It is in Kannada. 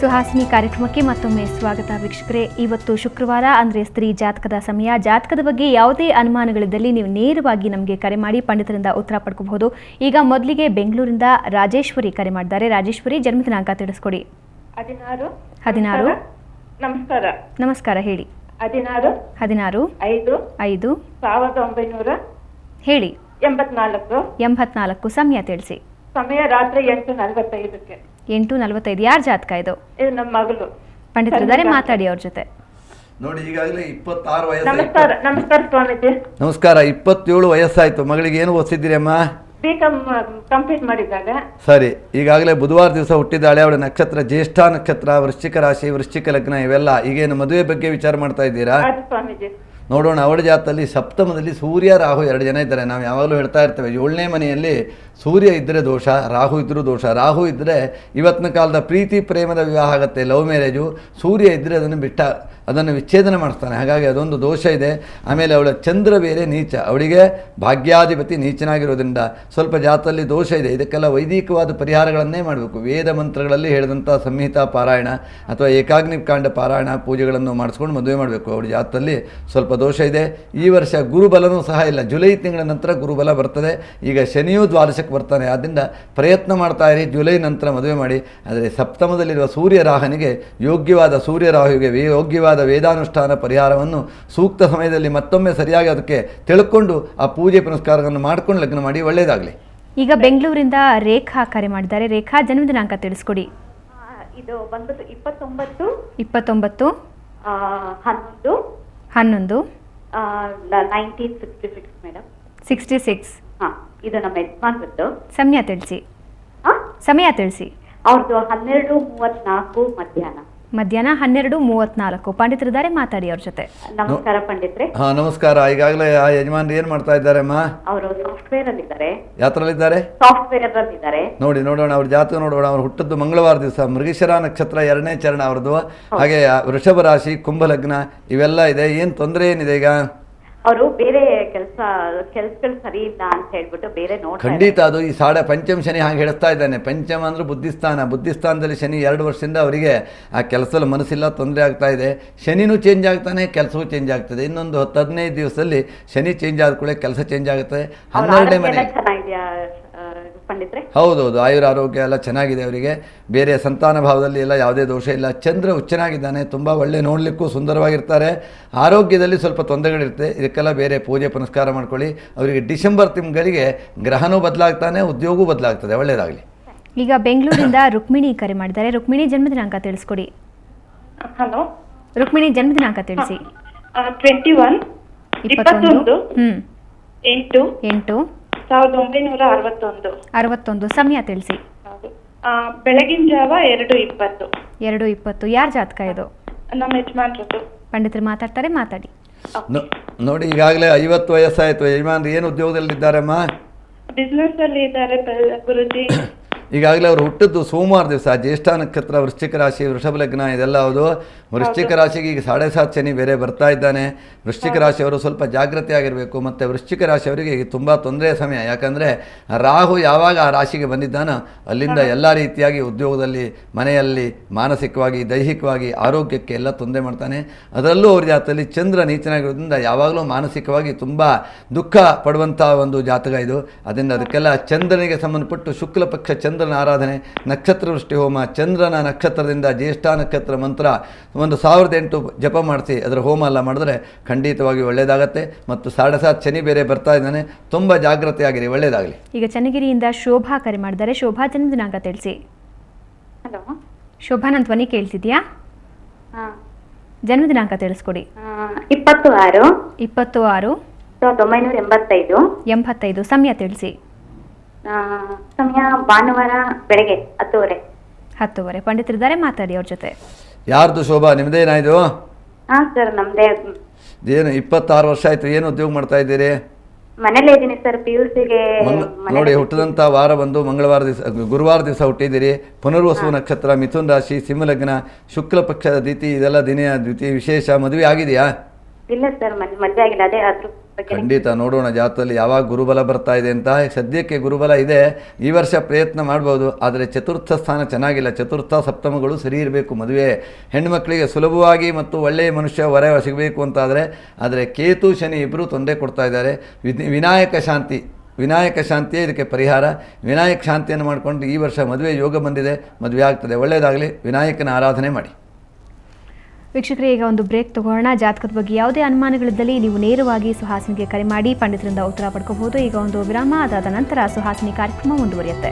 ಸುಹಾಸಿನಿ ಕಾರ್ಯಕ್ರಮಕ್ಕೆ ಮತ್ತೊಮ್ಮೆ ಸ್ವಾಗತ ವೀಕ್ಷಕರೇ. ಇವತ್ತು ಶುಕ್ರವಾರ ಅಂದರೆ ಸ್ತ್ರೀ ಜಾತಕದ ಸಮಯ. ಜಾತಕದ ಬಗ್ಗೆ ಯಾವುದೇ ಅನುಮಾನಗಳಿದ್ದಲ್ಲಿ ನೀವು ನೇರವಾಗಿ ನಮಗೆ ಕರೆ ಮಾಡಿ ಪಂಡಿತರಿಂದ ಉತ್ತರ ಪಡ್ಕೋಬಹುದು. ಈಗ ಮೊದಲಿಗೆ ಬೆಂಗಳೂರಿಂದ ರಾಜೇಶ್ವರಿ ಕರೆ ಮಾಡಿದ್ದಾರೆ. ರಾಜೇಶ್ವರಿ, ಜನ್ಮ ದಿನಾಂಕ ತಿಳಿಸ್ಕೊಡಿ. 16. ನಮಸ್ಕಾರ. ನಮಸ್ಕಾರ, ಹೇಳಿ. 16 5 1900 ಹೇಳಿ. 84 ಸಮಯ ತಿಳಿಸಿ. ಸಮಯ ರಾತ್ರಿ 8:45ಕ್ಕೆ. 8:45. ಯಾರ ಜಾತಕ ಇದು? ಇದು ನಮ್ಮ ಮಗಳು. ಪಂಡಿತರಿದ್ದಾರೆ, ಮಾತಾಡಿ ಅವ್ರ ಜೊತೆ. ನೋಡಿ, ಈಗಾಗಲೇ 26 ವಯಸ್ಸು. ನಮಸ್ಕಾರ ಸ್ವಾಮೀಜಿ. ನಮಸ್ಕಾರ. 27 ವಯಸ್ಸಾಯ್ತು. ಮಗಳಿಗೆ ಏನು ಓದಿಸಿದ್ದೀರಿ ಅಮ್ಮ? B.Com ಕಂಪ್ಲೀಟ್ ಮಾಡಿದ್ದಾರೆ. ಸರಿ. ಈಗಾಗಲೇ ಬುಧವಾರ ದಿವಸ ಹುಟ್ಟಿದ್ದಾಳೆ. ಅವಳ ನಕ್ಷತ್ರ ಜ್ಯೇಷ್ಠ ನಕ್ಷತ್ರ, ವೃಶ್ಚಿಕ ರಾಶಿ, ವೃಶ್ಚಿಕ ಲಗ್ನ, ಇವೆಲ್ಲ. ಈಗೇನು ಮದುವೆ ಬಗ್ಗೆ ವಿಚಾರ ಮಾಡ್ತಾ ಇದ್ದೀರಾ? ಸ್ವಾಮೀಜಿ, ನೋಡೋಣ. ಅವಳ ಜಾತದಲ್ಲಿ ಸಪ್ತಮದಲ್ಲಿ ಸೂರ್ಯ ರಾಹು 2 ಜನ ಇದ್ದಾರೆ. ನಾವು ಯಾವಾಗಲೂ ಹೇಳ್ತಾ ಇರ್ತೇವೆ, 7ನೇ ಮನೆಯಲ್ಲಿ ಸೂರ್ಯ ಇದ್ದರೆ ದೋಷ, ರಾಹು ಇದ್ದರೂ ದೋಷ. ರಾಹು ಇದ್ದರೆ ಇವತ್ತಿನ ಕಾಲದ ಪ್ರೀತಿ ಪ್ರೇಮದ ವಿವಾಹ ಆಗುತ್ತೆ, ಲವ್ ಮ್ಯಾರೇಜು. ಸೂರ್ಯ ಇದ್ದರೆ ಅದನ್ನು ವಿಚ್ಛೇದನ ಮಾಡಿಸ್ತಾನೆ. ಹಾಗಾಗಿ ಅದೊಂದು ದೋಷ ಇದೆ. ಆಮೇಲೆ ಅವಳ ಚಂದ್ರ ಬೇರೆ ನೀಚ, ಅವಳಿಗೆ ಭಾಗ್ಯಾಧಿಪತಿ ನೀಚನಾಗಿರೋದ್ರಿಂದ ಸ್ವಲ್ಪ ಜಾತದಲ್ಲಿ ದೋಷ ಇದೆ. ಇದಕ್ಕೆಲ್ಲ ವೈದಿಕವಾದ ಪರಿಹಾರಗಳನ್ನೇ ಮಾಡಬೇಕು. ವೇದ ಮಂತ್ರಗಳಲ್ಲಿ ಹೇಳಿದಂಥ ಸಂಹಿತಾ ಪಾರಾಯಣ ಅಥವಾ ಏಕಾಗ್ನಿಕಾಂಡ ಪಾರಾಯಣ ಪೂಜೆಗಳನ್ನು ಮಾಡಿಸ್ಕೊಂಡು ಮದುವೆ ಮಾಡಬೇಕು. ಅವಳ ಜಾತದಲ್ಲಿ ಸ್ವಲ್ಪ ದೋಷ ಇದೆ. ಈ ವರ್ಷ ಗುರುಬಲನೂ ಸಹ ಇಲ್ಲ. ಜುಲೈ ತಿಂಗಳ ನಂತರ ಗುರುಬಲ ಬರ್ತದೆ. ಈಗ ಶನಿಯೂ ದ್ವಾದಶಕ್ಕೆ ಬರ್ತಾನೆ. ಆದ್ದರಿಂದ ಪ್ರಯತ್ನ ಮಾಡ್ತಾ ಇರಿ, ಜುಲೈ ನಂತರ ಮದುವೆ ಮಾಡಿ. ಆದರೆ ಸಪ್ತಮದಲ್ಲಿರುವ ಸೂರ್ಯ ರಾಹನಿಗೆ ಯೋಗ್ಯವಾದ ಸೂರ್ಯರಾಹುವಿಗೆ ಯೋಗ್ಯವಾದ ವೇದಾನುಷ್ಠಾನ ಪರಿಹಾರವನ್ನು ಸೂಕ್ತ ಸಮಯದಲ್ಲಿ ಮತ್ತೊಮ್ಮೆ ಸರಿಯಾಗಿ ಅದಕ್ಕೆ ತಿಳ್ಕೊಂಡು ಆ ಪೂಜೆ ಪುನಸ್ಕಾರಗಳನ್ನು ಮಾಡ್ಕೊಂಡು ಲಗ್ನ ಮಾಡಿ. ಒಳ್ಳೆಯದಾಗಲಿ. ಈಗ ಬೆಂಗಳೂರಿಂದ ರೇಖಾ ಕರೆ ಮಾಡಿದ್ದಾರೆ. ರೇಖಾ, ಜನ್ಮ ದಿನಾಂಕ ತಿಳಿಸ್ಕೊಡಿ. ಇದು ಬಂದ್ಬಿಟ್ಟು 29 11 11 1966 ಮೇಡಮ್. 66. ಇದು ನಮ್ಮ ಯಜಮಾನ್ರದ್ದು. ಸಮಯ ತಿಳಿಸಿ. ಅವ್ರದ್ದು 12:34 ಮಧ್ಯಾಹ್ನ 12:34. ಪಂಡಿತರಿದ್ದಾರೆ, ಮಾತಾಡಿ ಅವ್ರ ಜೊತೆ. ನಮಸ್ಕಾರ ಪಂಡಿತ್ರೆ. ನಮಸ್ಕಾರ. ಈಗಾಗಲೇ ಆ ಯಜಮಾನ್ರು ಏನು ಮಾಡ್ತಾ ಇದ್ದಾರೆ ಅಮ್ಮ? ಅವರು ಸಾಫ್ಟ್ವೇರ್ ಅಲ್ಲಿದ್ದಾರೆ. ಯಾತ್ರಲ್ಲಿದ್ದಾರೆ? ಸಾಫ್ಟ್ವೇರ್ ಅಲ್ಲಿದ್ದಾರೆ. ನೋಡೋಣ ಅವ್ರ ಜಾತಕ ನೋಡೋಣ. ಅವ್ರು ಹುಟ್ಟದ್ದು ಮಂಗಳವಾರ ದಿವಸ, ಮೃಗಶಿರ ನಕ್ಷತ್ರ 2ನೇ ಚರಣ ಅವ್ರದ್ದು. ಹಾಗೆ ವೃಷಭ ರಾಶಿ, ಕುಂಭ ಲಗ್ನ, ಇವೆಲ್ಲ ಇದೆ. ಏನು ತೊಂದರೆ ಏನಿದೆ ಈಗ? ಅವರು ಬೇರೆ ಕೆಲ್ಸಗಳು ಸರಿ ಇಲ್ಲ ಅಂತ ಹೇಳ್ಬಿಟ್ಟು ಬೇರೆ ಖಂಡಿತ ಅದು ಈ ಪಂಚಮ ಶನಿ ಹಾಗೆ ಹೇಳ್ತಾ ಇದ್ದಾನೆ. ಪಂಚಮ ಅಂದ್ರೆ ಬುದ್ಧಿಸ್ಥಾನದಲ್ಲಿ ಶನಿ 2 ವರ್ಷದಿಂದ ಅವರಿಗೆ ಆ ಕೆಲಸದಲ್ಲಿ ಮನಸ್ಸಿಲ್ಲ, ತೊಂದರೆ ಆಗ್ತಾ ಇದೆ. ಶನಿನೂ ಚೇಂಜ್ ಆಗ್ತಾನೆ, ಕೆಲಸವೂ ಚೇಂಜ್ ಆಗ್ತದೆ. ಇನ್ನೊಂದು 10-15 ದಿವಸದಲ್ಲಿ ಶನಿ ಚೇಂಜ್ ಆದ ಕೂಡ ಕೆಲಸ ಚೇಂಜ್ ಆಗುತ್ತೆ. 12ನೇ ಮನೆ. ಹೌದೌದು, ಆಯುರ ಆರೋಗ್ಯ ಎಲ್ಲ ಚೆನ್ನಾಗಿದೆ ಅವರಿಗೆ. ಬೇರೆ ಸಂತಾನ ಭಾವದಲ್ಲಿ ಎಲ್ಲ ಯಾವುದೇ ದೋಷ ಇಲ್ಲ. ಚಂದ್ರ ಉಚ್ಚನಾಗಿದ್ದಾನೆ, ತುಂಬ ಒಳ್ಳೆ, ನೋಡಲಿಕ್ಕೂ ಸುಂದರವಾಗಿರ್ತಾರೆ. ಆರೋಗ್ಯದಲ್ಲಿ ಸ್ವಲ್ಪ ತೊಂದರೆಗಳಿರುತ್ತೆ. ಇದಕ್ಕೆಲ್ಲ ಬೇರೆ ಪೂಜೆ ಪುನಸ್ಕಾರ ಮಾಡ್ಕೊಳ್ಳಿ. ಅವರಿಗೆ ಡಿಸೆಂಬರ್ ತಿಂಗಳಿಗೆ ಗ್ರಹನೂ ಬದಲಾಗ್ತಾನೆ, ಉದ್ಯೋಗವೂ ಬದಲಾಗ್ತದೆ. ಒಳ್ಳೆಯದಾಗಲಿ. ಈಗ ಬೆಂಗಳೂರಿಂದ ರುಕ್ಮಿಣಿ ಕರೆ ಮಾಡಿದ್ದಾರೆ. ರುಕ್ಮಿಣಿ, ಜನ್ಮ ದಿನಾಂಕ ತಿಳಿಸ್ಕೊಡಿ. ಹಲೋ ರುಕ್ಮಿಣಿ, ಜನ್ಮ ದಿನಾಂಕ ತಿಳಿಸಿ. 21 8 1961. ಸಮಯ ತಿಳಿಸಿ. ಬೆಳಗಿನ ಜಾವ 2:20. 2:20. ಯಾರ ಜಾತಕ ಇದು? ನಮ್ಮ ಯಜಮಾನ್ರದ್ದು. ಪಂಡಿತರು ಮಾತಾಡ್ತಾರೆ, ಮಾತಾಡಿ. ನೋಡಿ, ಈಗಾಗಲೇ 50 ವಯಸ್ಸಾಯಿತು. ಯಜಮಾನ್ರು ಏನು ಉದ್ಯೋಗದಲ್ಲಿದ್ದಾರಮ್ಮ? ಬಿಸ್ನೆಸ್ ಅಲ್ಲಿ ಇದ್ದಾರೆ ಗುರುಜಿ. ಈಗಾಗಲೇ ಅವರು ಹುಟ್ಟಿದ್ದು ಸೋಮವಾರ ದಿವಸ, ಜ್ಯೇಷ್ಠ ನಕ್ಷತ್ರ, ವೃಶ್ಚಿಕ ರಾಶಿ, ವೃಷಭ ಲಗ್ನ, ಇದೆಲ್ಲ ಹೌದು. ವೃಶ್ಚಿಕ ರಾಶಿಗೆ ಈಗ 7.5 ಶನಿ ಬೇರೆ ಬರ್ತಾ ಇದ್ದಾನೆ. ವೃಶ್ಚಿಕ ರಾಶಿಯವರು ಸ್ವಲ್ಪ ಜಾಗೃತಿ ಆಗಿರಬೇಕು. ಮತ್ತು ವೃಶ್ಚಿಕ ರಾಶಿಯವರಿಗೆ ಈಗ ತುಂಬ ತೊಂದರೆಯ ಸಮಯ. ಯಾಕಂದರೆ ರಾಹು ಯಾವಾಗ ಆ ರಾಶಿಗೆ ಬಂದಿದ್ದಾನೋ ಅಲ್ಲಿಂದ ಎಲ್ಲ ರೀತಿಯಾಗಿ ಉದ್ಯೋಗದಲ್ಲಿ, ಮನೆಯಲ್ಲಿ, ಮಾನಸಿಕವಾಗಿ, ದೈಹಿಕವಾಗಿ, ಆರೋಗ್ಯಕ್ಕೆ ಎಲ್ಲ ತೊಂದರೆ ಮಾಡ್ತಾನೆ. ಅದರಲ್ಲೂ ಅವ್ರ ಜಾತದಲ್ಲಿ ಚಂದ್ರ ನೀಚನಾಗಿರೋದ್ರಿಂದ ಯಾವಾಗಲೂ ಮಾನಸಿಕವಾಗಿ ತುಂಬ ದುಃಖ ಪಡುವಂಥ ಒಂದು ಜಾತಕ ಇದು. ಅದರಿಂದ ಅದಕ್ಕೆಲ್ಲ ಚಂದ್ರನಿಗೆ ಸಂಬಂಧಪಟ್ಟು ಶುಕ್ಲ ಪಕ್ಷ ಚಂದ್ರನ ಆರಾಧನೆ, ನಕ್ಷತ್ರ ವೃಷ್ಟಿ ಹೋಮ, ಚಂದ್ರನ ನಕ್ಷತ್ರದಿಂದ ಜ್ಯೇಷ್ಠ ನಕ್ಷತ್ರ ಮಂತ್ರ 1008 ಜಪ ಮಾಡಿಸಿ ಅದರ ಹೋಮ ಎಲ್ಲ ಮಾಡಿದ್ರೆ ಖಂಡಿತವಾಗಿ ಒಳ್ಳೆಯದಾಗತ್ತೆ. ಮತ್ತು 7.5 ಶನಿ ಬೇರೆ ಬರ್ತಾ ಇದ್ದಾನೆ. ತುಂಬ ಜಾಗ್ರತೆಯಾಗಿರಿ. ಒಳ್ಳೆಯದಾಗಲಿ. ಈಗ ಚನ್ನಗಿರಿಯಿಂದ ಶೋಭಾ ಕರೆ ಮಾಡಿದ್ದಾರೆ. ಶೋಭಾ, ಜನ್ಮ ದಿನಾಂಕ ತಿಳಿಸಿ. ಹಲೋ ಶೋಭಾ, ನನ್ನ ಧ್ವನಿ ಕೇಳ್ತಿದ್ಯಾ? ಜನ್ಮ ದಿನಾಂಕ ತಿಳಿಸ್ಕೊಡಿ. 26 1985. ಸಮಯ ತಿಳಿಸಿ. ಸಮಯ ಭಾನುವಾರ ಬೆಳಗ್ಗೆ 10:30. ಪಂಡಿತರಿದ್ದಾರೆ, ಮಾತಾಡಿ ಅವ್ರ ಜೊತೆ. ಯಾರ್ದು ಶೋಭಾ? ನಿಮ್ದೇನಾಯ್ತು? ಸರ್ ನಮ್ದೇ. ಏನು 26 ವರ್ಷ ಆಯ್ತು. ಏನು ಉದ್ಯೋಗ ಮಾಡ್ತಾ ಇದ್ದೀರಿ? ಮನೇಲೇ ಇದ್ದೀನಿ ಸರ್. PUCಗೆ ನೋಡಿ, ಹುಟ್ಟಿದಂಥ ವಾರ ಬಂದು ಮಂಗಳವಾರ ದಿವಸ, ಗುರುವಾರ ದಿವಸ ಹುಟ್ಟಿದ್ದೀರಿ. ಪುನರ್ವಸು ನಕ್ಷತ್ರ, ಮಿಥುನ್ ರಾಶಿ, ಸಿಂಹ ಲಗ್ನ, ಶುಕ್ಲ ಪಕ್ಷದ ದ್ವಿತೀಯ, ಇದೆಲ್ಲ ದ್ವಿತೀಯ ವಿಶೇಷ. ಮದುವೆ ಆಗಿದೆಯಾ? ಇಲ್ಲ ಸರ್ ಮದುವೆ ಆಗಿಲ್ಲ, ಅದೇ ಅದ್ರ ಬಗ್ಗೆ. ಖಂಡಿತ ನೋಡೋಣ ಜಾತಕದಲ್ಲಿ ಯಾವಾಗ ಗುರುಬಲ ಬರ್ತಾ ಇದೆ ಅಂತ. ಸದ್ಯಕ್ಕೆ ಗುರುಬಲ ಇದೆ, ಈ ವರ್ಷ ಪ್ರಯತ್ನ ಮಾಡ್ಬೋದು. ಆದರೆ ಚತುರ್ಥ ಸ್ಥಾನ ಚೆನ್ನಾಗಿಲ್ಲ, ಚತುರ್ಥ ಸಪ್ತಮಗಳು ಸರಿ ಇರಬೇಕು. ಮದುವೆ ಹೆಣ್ಮಕ್ಳಿಗೆ ಸುಲಭವಾಗಿ ಮತ್ತು ಒಳ್ಳೆಯ ಮನುಷ್ಯ ಹೊರ ಸಿಗಬೇಕು ಅಂತಾದರೆ, ಆದರೆ ಕೇತು ಶನಿ ಇಬ್ಬರು ತೊಂದರೆ ಕೊಡ್ತಾ ಇದ್ದಾರೆ. ವಿನಾಯಕ ಶಾಂತಿಯೇ ಇದಕ್ಕೆ ಪರಿಹಾರ. ವಿನಾಯಕ ಶಾಂತಿಯನ್ನು ಮಾಡಿಕೊಂಡು ಈ ವರ್ಷ ಮದುವೆ ಯೋಗ ಬಂದಿದೆ, ಮದುವೆ ಆಗ್ತದೆ. ಒಳ್ಳೆಯದಾಗಲಿ, ವಿನಾಯಕನ ಆರಾಧನೆ ಮಾಡಿ. ವೀಕ್ಷಕರೇ, ಈಗ ಒಂದು ಬ್ರೇಕ್ ತಗೋಣ. ಜಾತಕದ ಬಗ್ಗೆ ಯಾವುದೇ ಅನುಮಾನಗಳಿದ್ದಲ್ಲಿ ನೀವು ನೇರವಾಗಿ ಸುಹಾಸಿನಿಗೆ ಕರೆ ಮಾಡಿ ಪಂಡಿತರಿಂದ ಉತ್ತರ ಪಡ್ಕೋಬಹುದು. ಈಗ ಒಂದು ವಿರಾಮ, ಅದಾದ ನಂತರ ಸುಹಾಸಿನಿ ಕಾರ್ಯಕ್ರಮ ಮುಂದುವರಿಯುತ್ತೆ.